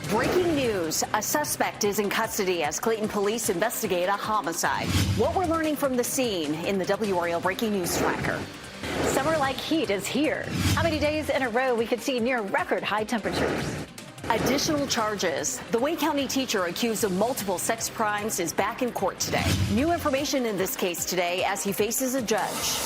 Breaking news. A suspect is in custody as Clayton police investigate a homicide. What we're learning from the scene in the WRAL Breaking News Tracker. Summer like heat is here. How many days in a row we could see near record high temperatures? Additional charges. The Wayne County teacher accused of multiple sex crimes is back in court today. New information in this case today as he faces a judge.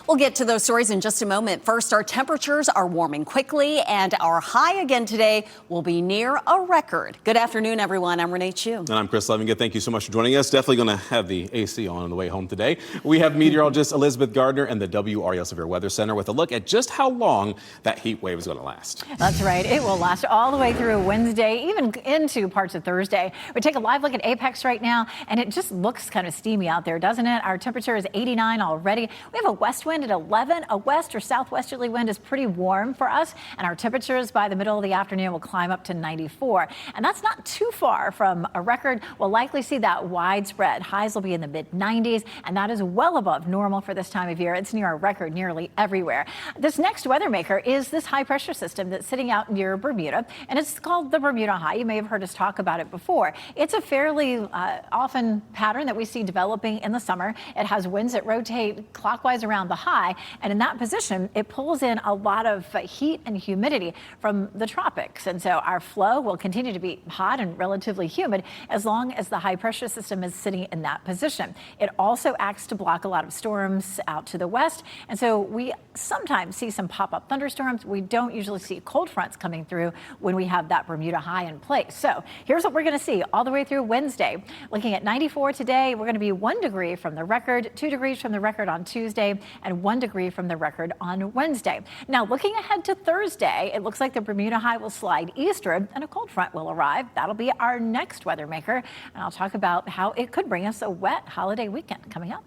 We'll get to those stories in just a moment. First, our temperatures are warming quickly, and our high again today will be near a record. Good afternoon, everyone. I'm Renee Chu. And I'm Chris Levingood. Thank you so much for joining us. Definitely going to have the AC on the way home today. We have meteorologist Elizabeth Gardner and the WRAL Severe Weather Center with a look at just how long that heat wave is going to last. That's right. It will last all the way through Wednesday, even into parts of Thursday. We take a live look at Apex right now, and it just looks kind of steamy out there, doesn't it? Our temperature is 89 already. We have a west wind at 11. A west or southwesterly wind is pretty warm for us, and our temperatures by the middle of the afternoon will climb up to 94. And that's not too far from a record. We'll likely see that widespread. Highs will be in the mid-90s, and that is well above normal for this time of year. It's near a record nearly everywhere. This next weather maker is this high-pressure system that's sitting out near Bermuda, and it's called the Bermuda High. You may have heard us talk about it before. It's a fairly often pattern that we see developing in the summer. It has winds that rotate clockwise around the high, and in that position, it pulls in a lot of heat and humidity from the tropics. And so our flow will continue to be hot and relatively humid as long as the high pressure system is sitting in that position. It also acts to block a lot of storms out to the west. And so we sometimes see some pop-up thunderstorms. We don't usually see cold fronts coming through when we have that Bermuda High in place. So here's what we're going to see all the way through Wednesday. Looking at 94 today, we're going to be 1 degree from the record, 2 degrees from the record on Tuesday, and 1 degree from the record on Wednesday. Now, looking ahead to Thursday, it looks like the Bermuda High will slide eastward and a cold front will arrive. That'll be our next weather maker. And I'll talk about how it could bring us a wet holiday weekend coming up.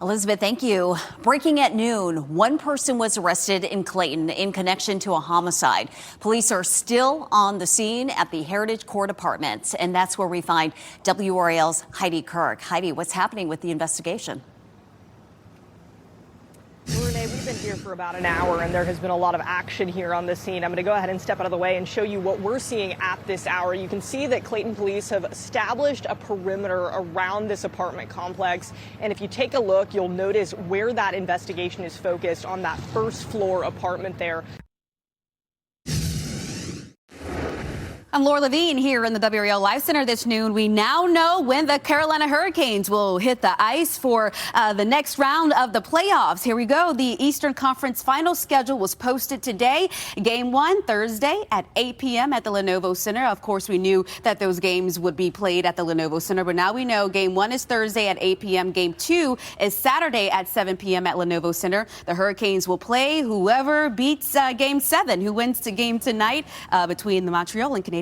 Elizabeth, thank you. Breaking at noon, one person was arrested in Clayton in connection to a homicide. Police are still on the scene at the Heritage Court Apartments, and that's where we find WRAL's Heidi Kirk. Heidi, what's happening with the investigation? Renee, we've been here for about an hour, and there has been a lot of action here on the scene. I'm going to go ahead and step out of the way and show you what we're seeing at this hour. You can see that Clayton police have established a perimeter around this apartment complex. And if you take a look, you'll notice where that investigation is focused on that first floor apartment there. I'm Laura Levine here in the WRAL Live Center this noon. We now know when the Carolina Hurricanes will hit the ice for the next round of the playoffs. Here we go. The Eastern Conference final schedule was posted today. Game 1 Thursday at 8 p.m. at the Lenovo Center. Of course, we knew that those games would be played at the Lenovo Center, but now we know Game 1 is Thursday at 8 p.m. Game 2 is Saturday at 7 p.m. at Lenovo Center. The Hurricanes will play whoever beats Game 7, who wins the game tonight between the Montreal and Canadiens.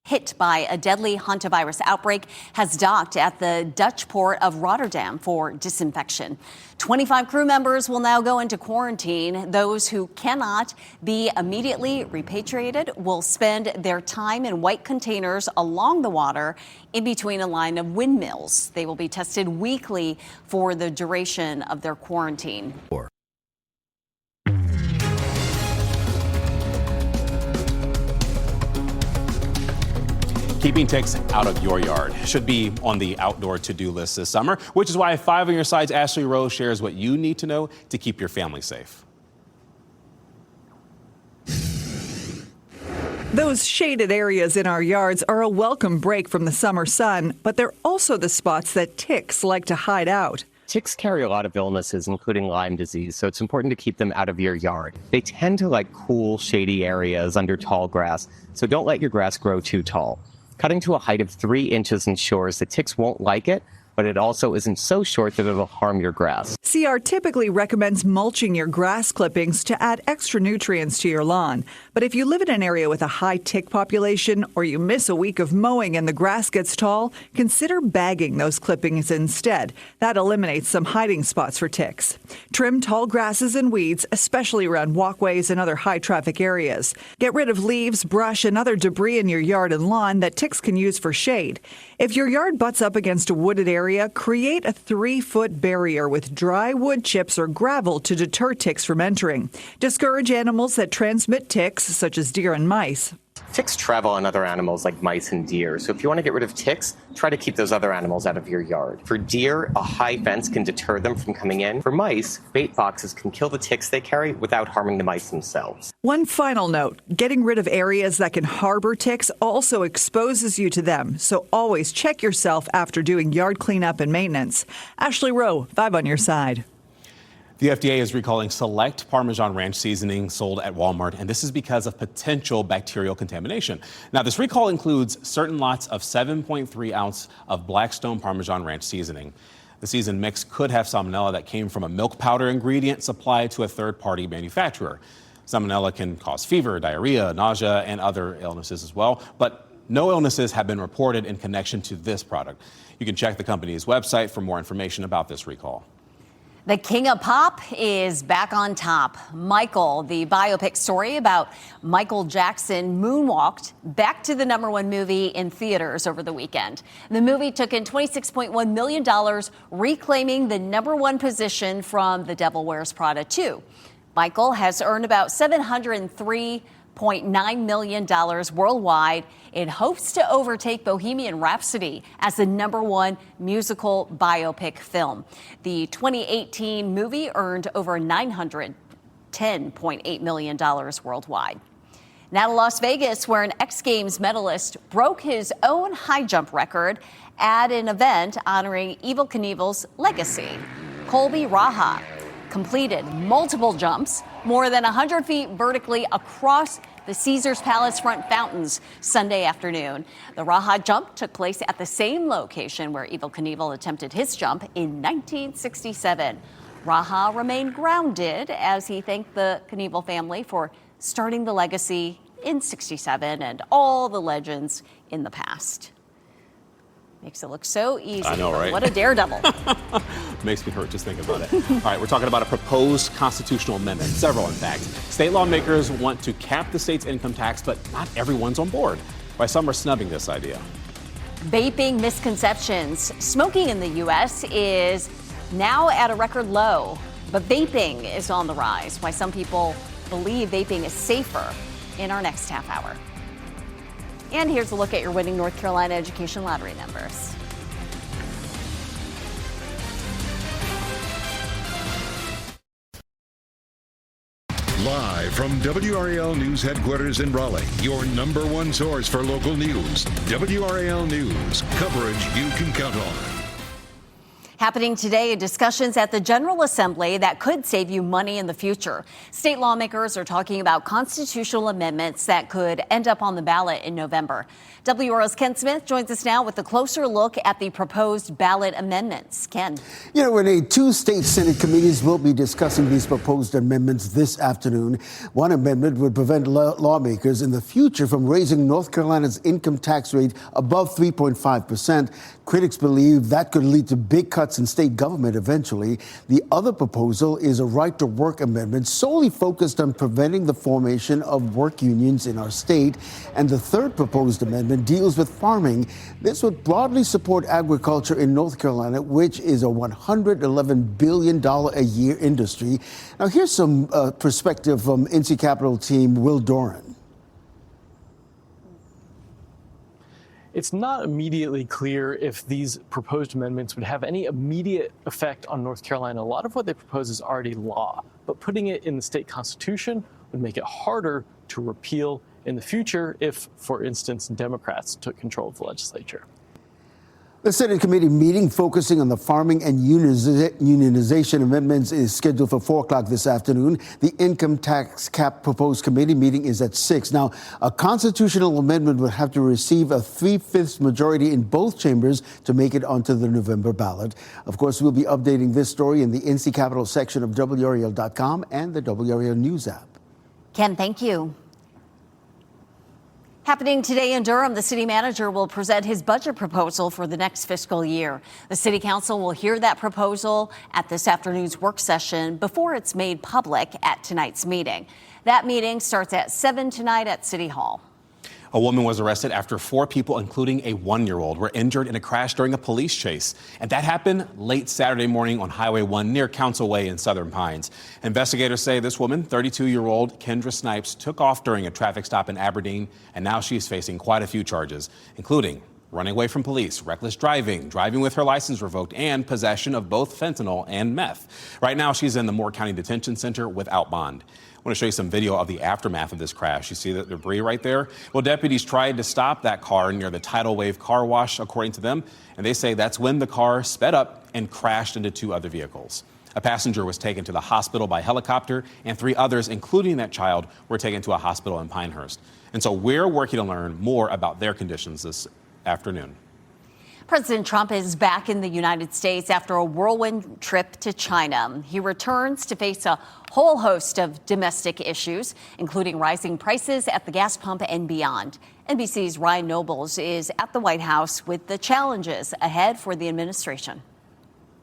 Hit by a deadly hantavirus outbreak has docked at the Dutch port of Rotterdam for disinfection. 25 crew members will now go into quarantine. Those who cannot be immediately repatriated will spend their time in white containers along the water in between a line of windmills. They will be tested weekly for the duration of their quarantine. Keeping ticks out of your yard should be on the outdoor to-do list this summer, which is why 5 on Your Side's Ashley Rose shares what you need to know to keep your family safe. Those shaded areas in our yards are a welcome break from the summer sun, but they're also the spots that ticks like to hide out. Ticks carry a lot of illnesses, including Lyme disease, so it's important to keep them out of your yard. They tend to like cool, shady areas under tall grass, so don't let your grass grow too tall. Cutting to a height of 3 inches ensures the ticks won't like it, but it also isn't so short that it'll harm your grass. CR typically recommends mulching your grass clippings to add extra nutrients to your lawn. But if you live in an area with a high tick population or you miss a week of mowing and the grass gets tall, consider bagging those clippings instead. That eliminates some hiding spots for ticks. Trim tall grasses and weeds, especially around walkways and other high traffic areas. Get rid of leaves, brush, and other debris in your yard and lawn that ticks can use for shade. If your yard butts up against a wooded area, create a 3-foot barrier with dry wood chips or gravel to deter ticks from entering. Discourage animals that transmit ticks, such as deer and mice. Ticks travel on other animals like mice and deer, so if you want to get rid of ticks, try to keep those other animals out of your yard. For deer, a high fence can deter them from coming in. For mice, bait boxes can kill the ticks they carry without harming the mice themselves. One final note, getting rid of areas that can harbor ticks also exposes you to them, so always check yourself after doing yard cleanup and maintenance. Ashley Rowe, 5 on your side. The FDA is recalling select Parmesan Ranch seasoning sold at Walmart, and this is because of potential bacterial contamination. Now, this recall includes certain lots of 7.3 ounce of Blackstone Parmesan Ranch seasoning. The seasoned mix could have salmonella that came from a milk powder ingredient supplied to a third-party manufacturer. Salmonella can cause fever, diarrhea, nausea, and other illnesses as well, but no illnesses have been reported in connection to this product. You can check the company's website for more information about this recall. The king of pop is back on top. Michael, the biopic story about Michael Jackson, moonwalked back to the #1 movie in theaters over the weekend. The movie took in $26.1 million, reclaiming the #1 position from The Devil Wears Prada 2. Michael has earned about $703.9 million worldwide. It hopes to overtake Bohemian Rhapsody as the #1 musical biopic film. The 2018 movie earned over $910.8 million worldwide. Now to Las Vegas, where an X Games medalist broke his own high jump record at an event honoring Evel Knievel's legacy. Colby Raha completed multiple jumps, more than 100 feet vertically across the Caesars Palace front fountains Sunday afternoon. The Raha jump took place at the same location where Evel Knievel attempted his jump in 1967. Raha remained grounded as he thanked the Knievel family for starting the legacy in '67 and all the legends in the past. Makes it look so easy. I know, right? What a daredevil. Makes me hurt just thinking about it. All right, we're talking about a proposed constitutional amendment, several in fact. State lawmakers want to cap the state's income tax, but not everyone's on board. Why some are snubbing this idea. Vaping misconceptions. Smoking in the U.S. is now at a record low, but vaping is on the rise. Why some people believe vaping is safer in our next half hour. And here's a look at your winning North Carolina Education Lottery numbers. Live from WRAL News Headquarters in Raleigh, your #1 source for local news. WRAL News, coverage you can count on. Happening today, discussions at the General Assembly that could save you money in the future. State lawmakers are talking about constitutional amendments that could end up on the ballot in November. WRAL's Ken Smith joins us now with a closer look at the proposed ballot amendments. Ken. You know, Renee, 2 state Senate committees will be discussing these proposed amendments this afternoon. One amendment would prevent lawmakers in the future from raising North Carolina's income tax rate above 3.5%. Critics believe that could lead to big cuts in state government eventually. The other proposal is a right-to-work amendment solely focused on preventing the formation of work unions in our state. And the third proposed amendment deals with farming. This would broadly support agriculture in North Carolina, which is a $111 billion a year industry. Now, here's some perspective from NC Capitol team Will Doran. It's not immediately clear if these proposed amendments would have any immediate effect on North Carolina. A lot of what they propose is already law, but putting it in the state constitution would make it harder to repeal in the future if, for instance, Democrats took control of the legislature. The Senate committee meeting focusing on the farming and unionization amendments is scheduled for 4 o'clock this afternoon. The income tax cap proposed committee meeting is at 6. Now, a constitutional amendment would have to receive a 3/5 majority in both chambers to make it onto the November ballot. Of course, we'll be updating this story in the NC Capital section of WRAL.com and the WRAL News app. Ken, thank you. Happening today in Durham, the city manager will present his budget proposal for the next fiscal year. The city council will hear that proposal at this afternoon's work session before it's made public at tonight's meeting. That meeting starts at 7 tonight at City Hall. A woman was arrested after 4 people, including a 1-year-old, were injured in a crash during a police chase. And that happened late Saturday morning on Highway 1 near Council Way in Southern Pines. Investigators say this woman, 32-year-old Kendra Snipes, took off during a traffic stop in Aberdeen, and now she's facing quite a few charges, including running away from police, reckless driving, driving with her license revoked, and possession of both fentanyl and meth. Right now, she's in the Moore County Detention Center without bond. I want to show you some video of the aftermath of this crash. You see the debris right there? Well, deputies tried to stop that car near the Tidal Wave car wash, according to them, and they say that's when the car sped up and crashed into 2 other vehicles. A passenger was taken to the hospital by helicopter, and 3 others, including that child, were taken to a hospital in Pinehurst. And so we're working to learn more about their conditions this afternoon. President Trump is back in the United States after a whirlwind trip to China. He returns to face a whole host of domestic issues, including rising prices at the gas pump and beyond. NBC's Ryan Nobles is at the White House with the challenges ahead for the administration.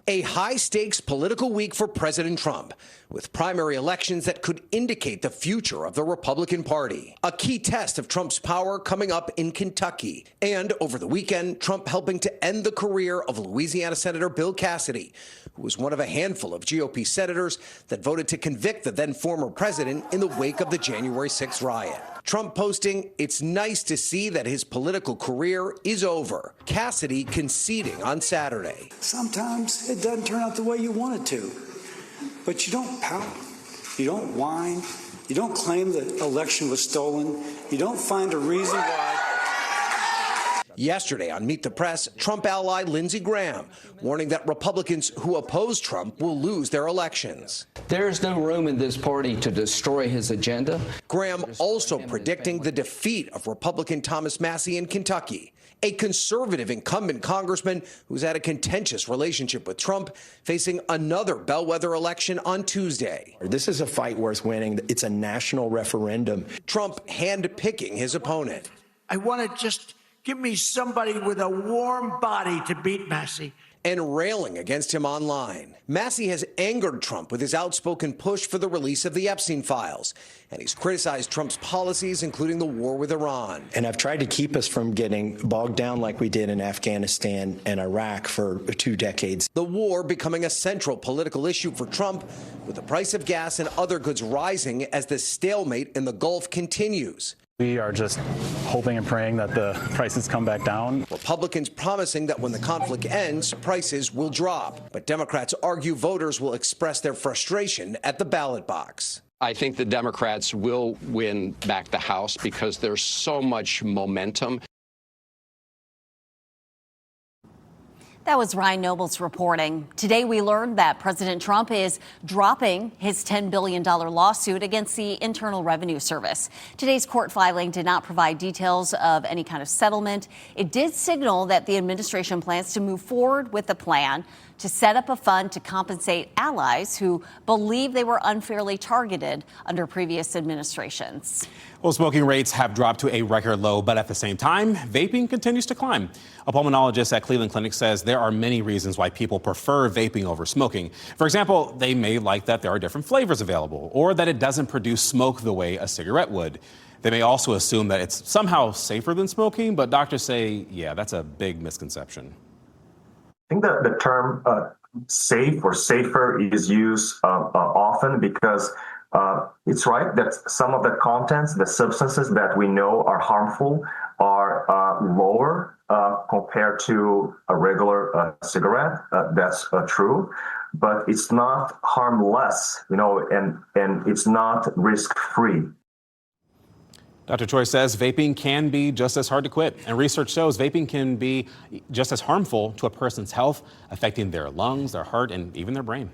A high-stakes political week for President Trump, with primary elections that could indicate the future of the Republican Party. A key test of Trump's power coming up in Kentucky. And over the weekend, Trump helping to end the career of Louisiana Senator Bill Cassidy, who was one of a handful of GOP senators that voted to convict the then former president in the wake of the January 6th riot. Trump posting, "It's nice to see that his political career is over." Cassidy conceding on Saturday. Sometimes it doesn't turn out the way you want it to, but you don't pout, you don't whine, you don't claim the election was stolen, you don't find a reason why. Yesterday on Meet the Press, Trump ally Lindsey Graham warning that Republicans who oppose Trump will lose their elections. There's no room in this party to destroy his agenda. Graham also predicting the defeat of Republican Thomas Massie in Kentucky, a conservative incumbent congressman who's had a contentious relationship with Trump, facing another bellwether election on Tuesday. This is a fight worth winning. It's a national referendum. Trump hand-picking his opponent. I want to just give me somebody with a warm body to beat Massie. And railing against him online. Massie has angered Trump with his outspoken push for the release of the Epstein files. And he's criticized Trump's policies, including the war with Iran. And I've tried to keep us from getting bogged down like we did in Afghanistan and Iraq for 2 decades. The war becoming a central political issue for Trump, with the price of gas and other goods rising as the stalemate in the Gulf continues. We are just hoping and praying that the prices come back down. Republicans promising that when the conflict ends, prices will drop. But Democrats argue voters will express their frustration at the ballot box. I think the Democrats will win back the House because there's so much momentum. That was Ryan Nobles reporting. Today, we learned that President Trump is dropping his $10 billion lawsuit against the Internal Revenue Service. Today's court filing did not provide details of any kind of settlement. It did signal that the administration plans to move forward with the plan to set up a fund to compensate allies who believe they were unfairly targeted under previous administrations. Well, smoking rates have dropped to a record low, but at the same time, vaping continues to climb. A pulmonologist at Cleveland Clinic says there are many reasons why people prefer vaping over smoking. For example, they may like that there are different flavors available, or that it doesn't produce smoke the way a cigarette would. They may also assume that it's somehow safer than smoking, but doctors say, yeah, that's a big misconception. I think that the term safe or safer is used often because it's right that some of the contents, the substances that we know are harmful are lower compared to a regular cigarette. That's true, but it's not harmless, and it's not risk-free. Dr. Choi says vaping can be just as hard to quit, and research shows vaping can be just as harmful to a person's health, affecting their lungs, their heart, and even their brain.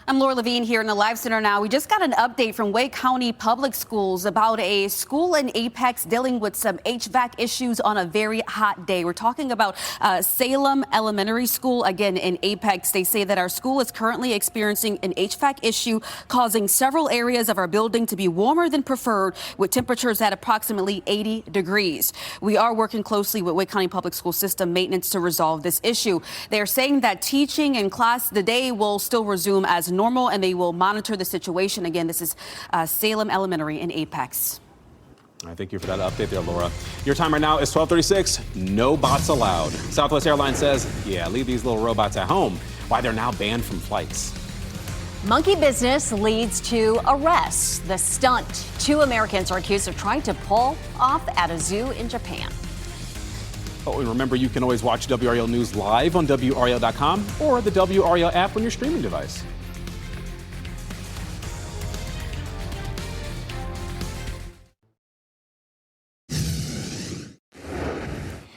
I'm Laura Levine here in the Live Center now. We just got an update from Wake County Public Schools about a school in Apex dealing with some HVAC issues on a very hot day. We're talking about Salem Elementary School, again in Apex. They say that our school is currently experiencing an HVAC issue, causing several areas of our building to be warmer than preferred, with temperatures at approximately 80 degrees. We are working closely with Wake County Public School System maintenance to resolve this issue. They're saying that teaching and class today will still resume as normal, and they will monitor the situation. Again, this is Salem Elementary in Apex. I thank you for that update there, Laura. Your time right now is 12:36. No bots allowed. Southwest Airlines says, yeah, leave these little robots at home. Why they're now banned from flights. Monkey business leads to arrests. The stunt 2 Americans are accused of trying to pull off at a zoo in Japan. Oh, and remember, you can always watch WRAL News live on WRAL.com or the WRAL app on your streaming device.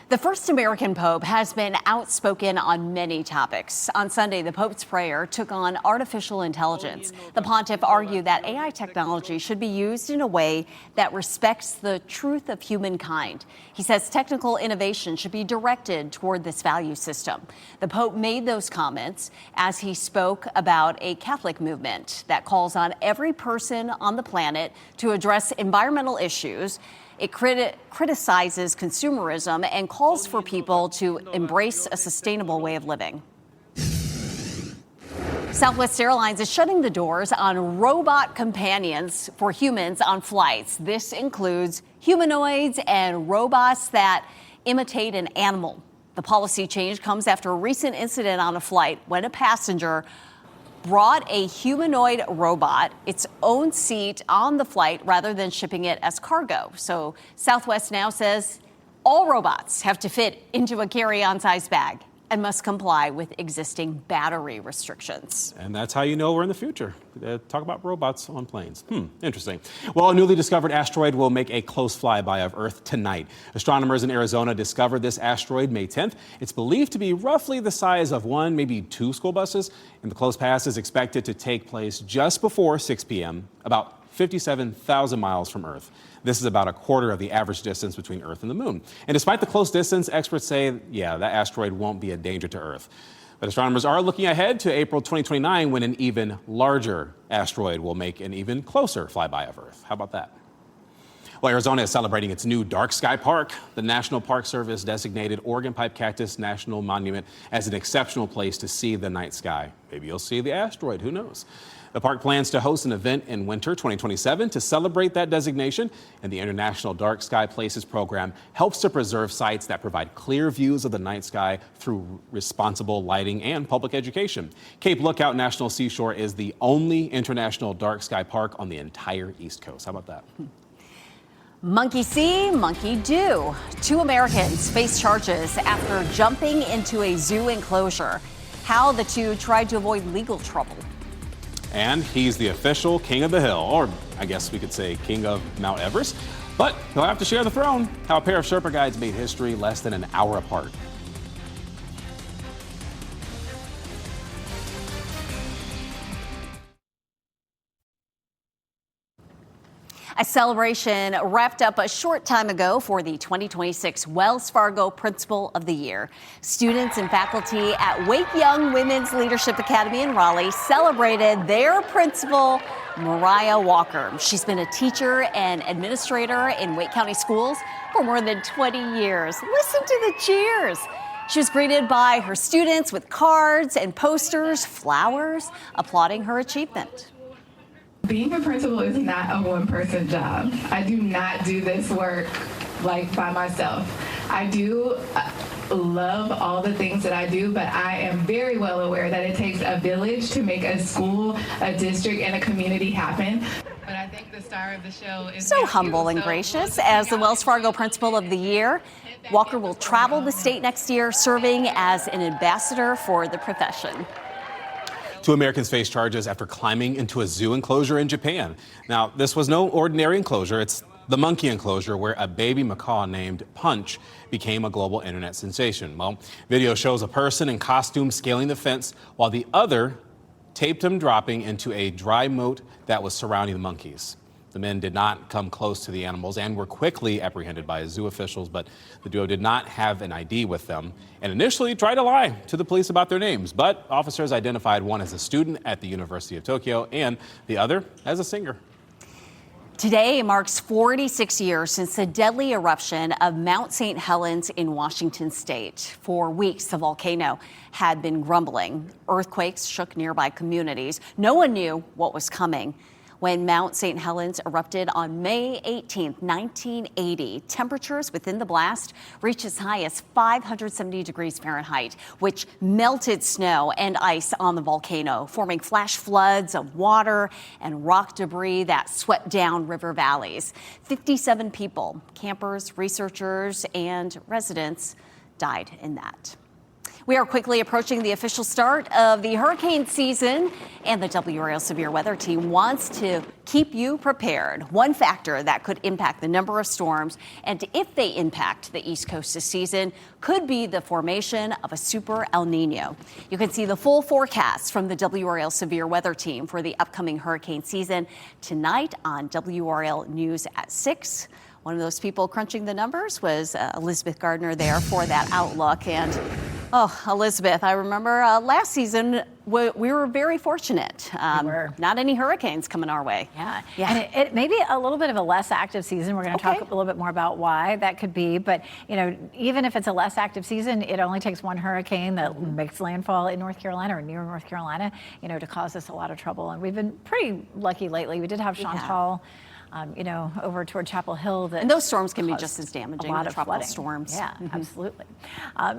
The first American pope has been outspoken on many topics. On Sunday, the Pope's prayer took on artificial intelligence. The pontiff argued that AI technology should be used in a way that respects the truth of humankind. He says technical innovation should be directed toward this value system. The Pope made those comments as he spoke about a Catholic movement that calls on every person on the planet to address environmental issues. It criticizes consumerism and calls for people to embrace a sustainable way of living. Southwest Airlines is shutting the doors on robot companions for humans on flights. This includes humanoids and robots that imitate an animal. The policy change comes after a recent incident on a flight when a passenger brought a humanoid robot, its own seat on the flight, rather than shipping it as cargo. So Southwest now says all robots have to fit into a carry-on size bag and must comply with existing battery restrictions. And that's how you know we're in the future. Talk about robots on planes. Interesting. Well, a newly discovered asteroid will make a close flyby of Earth tonight. Astronomers in Arizona discovered this asteroid May 10th. It's believed to be roughly the size of 1, maybe 2 school buses. And the close pass is expected to take place just before 6 p.m., about 57,000 miles from Earth. This is about a quarter of the average distance between Earth and the Moon. And despite the close distance, experts say, yeah, that asteroid won't be a danger to Earth. But astronomers are looking ahead to April 2029 when an even larger asteroid will make an even closer flyby of Earth. How about that? Well, Arizona is celebrating its new dark sky park. The National Park Service designated Oregon Pipe Cactus National Monument as an exceptional place to see the night sky. Maybe you'll see the asteroid, who knows? The park plans to host an event in winter 2027 to celebrate that designation, and the International Dark Sky Places program helps to preserve sites that provide clear views of the night sky through responsible lighting and public education. Cape Lookout National Seashore is the only international dark sky park on the entire East Coast. How about that? Monkey see, monkey do. 2 Americans face charges after jumping into a zoo enclosure. How the 2 tried to avoid legal trouble. And he's the official king of the hill, or I guess we could say king of Mount Everest. But he'll have to share the throne. How a pair of Sherpa guides made history less than an hour apart. A celebration wrapped up a short time ago for the 2026 Wells Fargo Principal of the Year. Students and faculty at Wake Young Women's Leadership Academy in Raleigh celebrated their principal, Mariah Walker. She's been a teacher and administrator in Wake County schools for more than 20 years. Listen to the cheers. She was greeted by her students with cards and posters, flowers, applauding her achievement. Being a principal is not a one-person job. I do not do this work by myself. I do love all the things that I do, but I am very well aware that it takes a village to make a school, a district, and a community happen. But I think the star of the show is so humble and gracious. As the Wells Fargo Principal of the Year, Walker will travel the state next year, serving as an ambassador for the profession. Two Americans face charges after climbing into a zoo enclosure in Japan. Now, this was no ordinary enclosure. It's the monkey enclosure where a baby macaw named Punch became a global internet sensation. Well, video shows a person in costume scaling the fence while the other taped him dropping into a dry moat that was surrounding the monkeys. The men did not come close to the animals and were quickly apprehended by zoo officials, but the duo did not have an ID with them and initially tried to lie to the police about their names. But officers identified one as a student at the University of Tokyo and the other as a singer. Today marks 46 years since the deadly eruption of Mount St. Helens in Washington state. For weeks, the volcano had been grumbling. Earthquakes shook nearby communities. No one knew what was coming. When Mount St. Helens erupted on May 18, 1980, temperatures within the blast reached as high as 570 degrees Fahrenheit, which melted snow and ice on the volcano, forming flash floods of water and rock debris that swept down river valleys. 57 people, campers, researchers, and residents died in that. We are quickly approaching the official start of the hurricane season, and the WRAL Severe Weather Team wants to keep you prepared. One factor that could impact the number of storms, and if they impact the East Coast this season, could be the formation of a super El Nino. You can see the full forecast from the WRAL Severe Weather Team for the upcoming hurricane season tonight on WRAL News at 6. One of those people crunching the numbers was Elizabeth Gardner there for that outlook. And Elizabeth, I remember last season we were very fortunate. Not any hurricanes coming our way. Yeah. And it may be a little bit of a less active season. We're going to talk a little bit more about why that could be. But, you know, even if it's a less active season, it only takes one hurricane that makes landfall in North Carolina or near North Carolina, you know, to cause us a lot of trouble. And we've been pretty lucky lately. We did have Chantal. Over toward Chapel Hill. And those storms can be just as damaging, a lot the of tropical flooding. storms. Yeah, absolutely.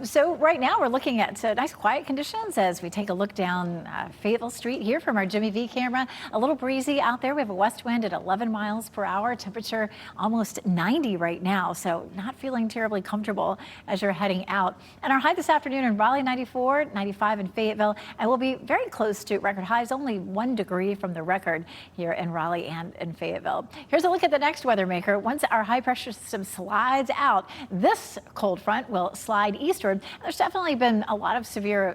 So right now we're looking at nice quiet conditions as we take a look down Fayetteville Street here from our Jimmy V camera. A little breezy out there. We have a west wind at 11 miles per hour. Temperature almost 90 right now, so not feeling terribly comfortable as you're heading out. And our high this afternoon in Raleigh, 94, 95 in Fayetteville, and we'll be very close to record highs, only 1 degree from the record here in Raleigh and in Fayetteville. Here's a look at the next weather maker. Once our high pressure system slides out, this cold front will slide eastward. There's definitely been a lot of severe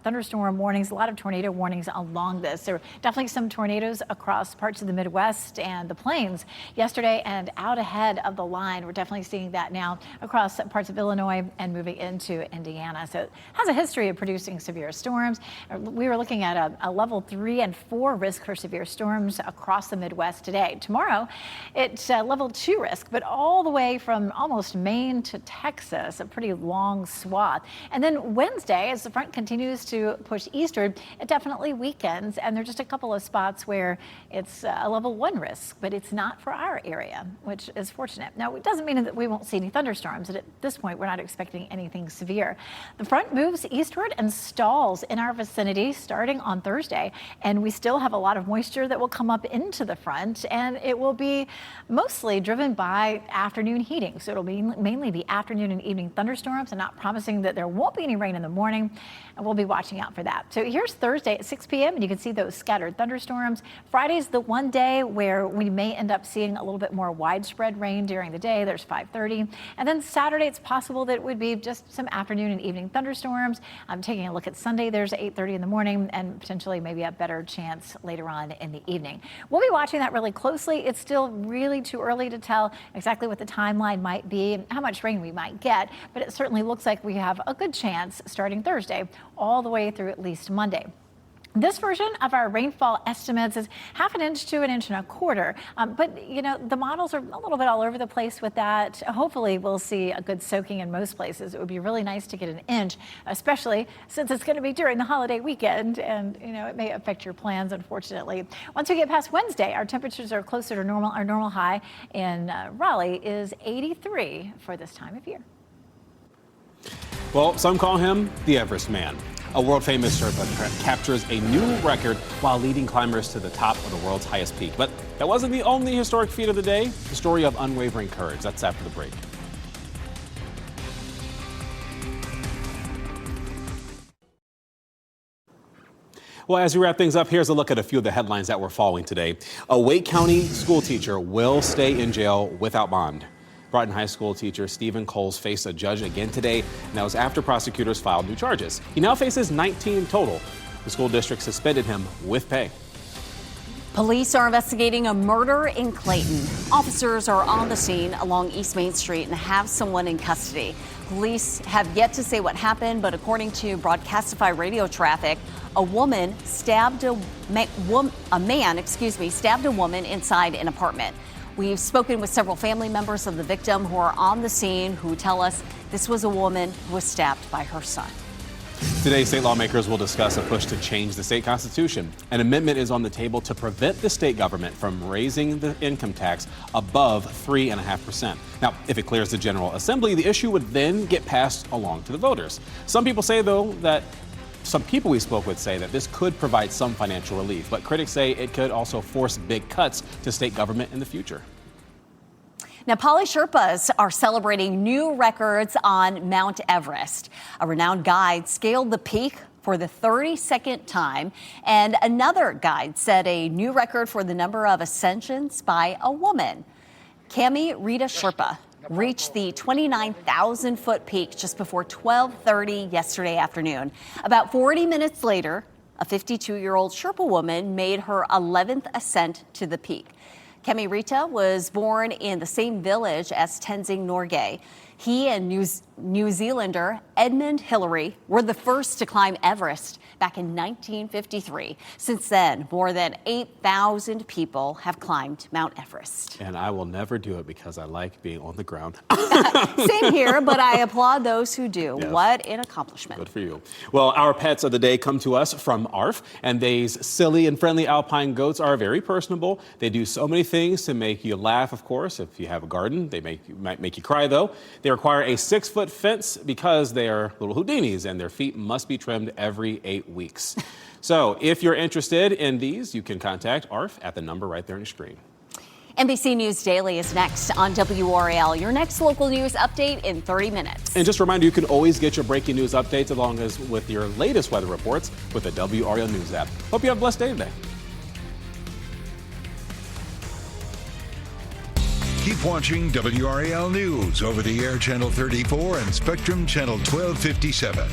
thunderstorm warnings, a lot of tornado warnings along this. There were definitely some tornadoes across parts of the Midwest and the plains yesterday and out ahead of the line. We're definitely seeing that now across parts of Illinois and moving into Indiana. So it has a history of producing severe storms. We were looking at a level 3 and 4 risk for severe storms across the Midwest today. Tomorrow, it's level 2 risk, but all the way from almost Maine to Texas, a pretty long swath. And then Wednesday, as the front continues to push eastward, it definitely weakens. And there's just a couple of spots where it's a level 1 risk, but it's not for our area, which is fortunate. Now, it doesn't mean that we won't see any thunderstorms. At this point, we're not expecting anything severe. The front moves eastward and stalls in our vicinity starting on Thursday. And we still have a lot of moisture that will come up into the front, and it will be mostly driven by afternoon heating. So it'll be mainly be afternoon and evening thunderstorms, and not promising that there won't be any rain in the morning, and we'll be watching out for that. So here's Thursday at 6 p.m. and you can see those scattered thunderstorms. Friday's the one day where we may end up seeing a little bit more widespread rain during the day. There's 5:30. And then Saturday, it's possible that it would be just some afternoon and evening thunderstorms. I'm taking a look at Sunday. There's 8:30 in the morning and potentially maybe a better chance later on in the evening. We'll be watching that really closely. It's still really too early to tell exactly what the timeline might be and how much rain we might get, but it certainly looks like we have a good chance starting Thursday all the way through at least Monday. This version of our rainfall estimates is 1/2 inch to 1.25 inches. But, you know, the models are a little bit all over the place with that. Hopefully we'll see a good soaking in most places. It would be really nice to get 1 inch, especially since it's going to be during the holiday weekend. And, you know, it may affect your plans, unfortunately. Once we get past Wednesday, our temperatures are closer to normal. Our normal high in Raleigh is 83 for this time of year. Well, some call him the Everest Man. A world-famous Sherpa captures a new record while leading climbers to the top of the world's highest peak. But that wasn't the only historic feat of the day. The story of unwavering courage. That's after the break. Well, as we wrap things up, here's a look at a few of the headlines that we're following today. A Wake County school teacher will stay in jail without bond. Broughton High School teacher Stephen Coles faced a judge again today, and that was after prosecutors filed new charges. He now faces 19 total. The school district suspended him with pay. Police are investigating a murder in Clayton. Officers are on the scene along East Main Street and have someone in custody. Police have yet to say what happened, but according to Broadcastify Radio Traffic, a man stabbed a woman inside an apartment. We've spoken with several family members of the victim who are on the scene who tell us this was a woman who was stabbed by her son. Today, state lawmakers will discuss a push to change the state constitution. An amendment is on the table to prevent the state government from raising the income tax above 3.5%. Now, if it clears the General Assembly, the issue would then get passed along to the voters. Some people we spoke with say that this could provide some financial relief, but critics say it could also force big cuts to state government in the future. Now, Poly Sherpas are celebrating new records on Mount Everest. A renowned guide scaled the peak for the 32nd time, and another guide set a new record for the number of ascensions by a woman. Cami Rita Sherpa reached the 29,000-foot peak just before 12:30 yesterday afternoon. About 40 minutes later, a 52-year-old Sherpa woman made her 11th ascent to the peak. Kemi Rita was born in the same village as Tenzing Norgay. He and New Zealander Edmund Hillary were the first to climb Everest back in 1953. Since then, more than 8,000 people have climbed Mount Everest. And I will never do it because I like being on the ground. Same here, but I applaud those who do. Yes. What an accomplishment. Good for you. Well, our pets of the day come to us from ARF, and these silly and friendly alpine goats are very personable. They do so many things to make you laugh, of course. If you have a garden, they might make you cry, though. They require a 6-foot fence because they are little Houdinis, and their feet must be trimmed every 8 weeks. So if you're interested in these, you can contact ARF at the number right there on your screen. NBC News Daily is next on WRAL. Your next local news update in 30 minutes. And just a reminder, you can always get your breaking news updates along as with your latest weather reports with the WRAL News app. Hope you have a blessed day today. Keep watching WRAL News over the air channel 34 and Spectrum channel 1257.